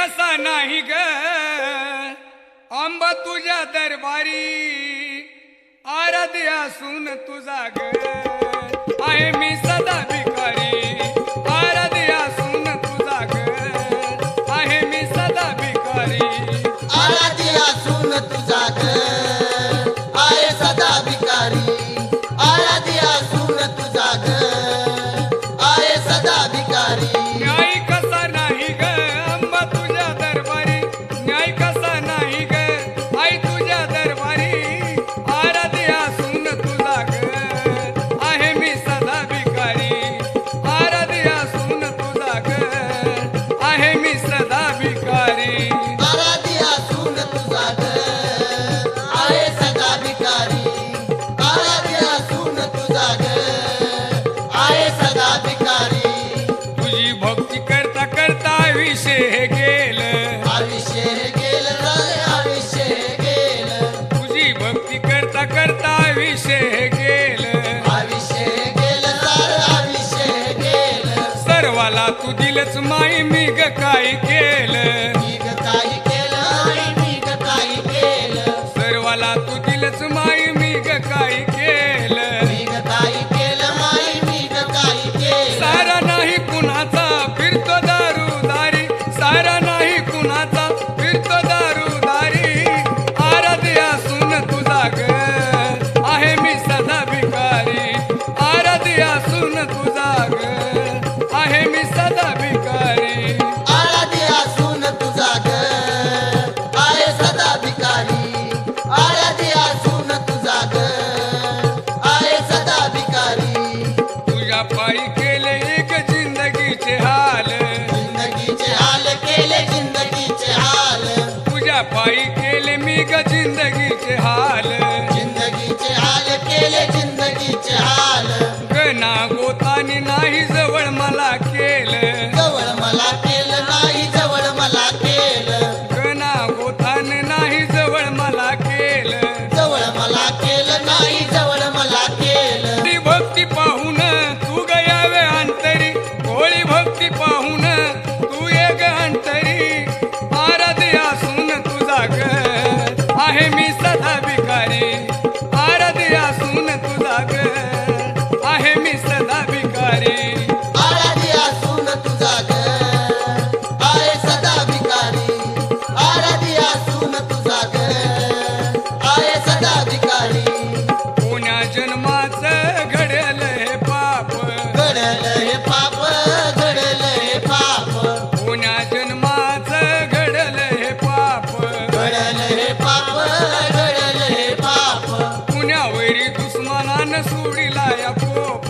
कसा नाही ग आंबा तुझ्या दरबारी आराध्य असून तुझा ग आहे मी सदा भिकारी आराध्य असून तुझा ग आहे मी सदा भिकारी आराध्य असून तुझा ग आहे सदा भिकारी आराध्य असून तुझा ग आहे सदा भिकारी न्याय कसा नाही ग आंबा तुझ्या दरबारी न्याय कसा नाही ग आई तुझ्या दरबारी आराध्य असून तुझा ग आहे मी सदा भिकारी आराध्य असून तुझा ग आहे मी सदा भिकारी आराध्य असून तुझा ग आहे सदा भिकारी आराध्य असून तुझा ग आहे सदा भिकारी तुझी भक्ती करता करता विषय गेलं आयुष्य गेलं आयुष्य गेलं तुझी भक्ती करता करता विषय गेलं आयुष्य गेलं आयुष्य गेलं सर्वाला तू दिलच माई मी ग काय केलं मी ग काही केलं आणि मी ग काही केलं सर्वाला तू दिलच माई मी ग काय केलं मी ग काही केलं माई मी ग काही केलं सारा नाही कुणाचा फिरतो दारूदारी सारा नाही कुणाचा फिरतो दारूदारी आराध्य असून तुझा ग आहे मी सदा भिकारी आराध्य असून तुझा ग आहे मी सदा भिकारी आराध्य असून तुझा ग आहे सदा भिकारी आराध्य असून तुझा ग आहे सदा भिकारी तुझ्या पायी केले एक जिंदगीचे हाल जिंदगीचे हाल केले जिंदगीचे हाल तुझ्या पायी केले मी ग जिंदगीचे हाल जिंदगीचे हाल केले जिंदगीचे हाल गणा गोतानी नाही जवळ मला केलं जवळ मला केलं नाही जवळ मला केलं गणा गोताने नाही जवळ मला केलं जवळ मला केलं नाही जवळ मला केलं ती भक्ती पाहून तू गयावे अंतरी भोळी भक्ती पाहून तू एक अंतरी आराध्य असून तुझा ग आहे मी सदा भिकारी आराध्य असून तुझा ग आहे मी सदा भिकारी आराध्य असून तुझा ग आहे सदा भिकारी आराध्य असून तुझा ग आहे सदा भिकारी कोण्या जन्माचं घडलं हे पाप घडलं हे पाप घडलं हे पाप कोण्या जन्माचं घडलं हे पाप घडलं हे पाप घडलं हे पाप पुण्या वैरी दुश्मनानं सोडिला या पोप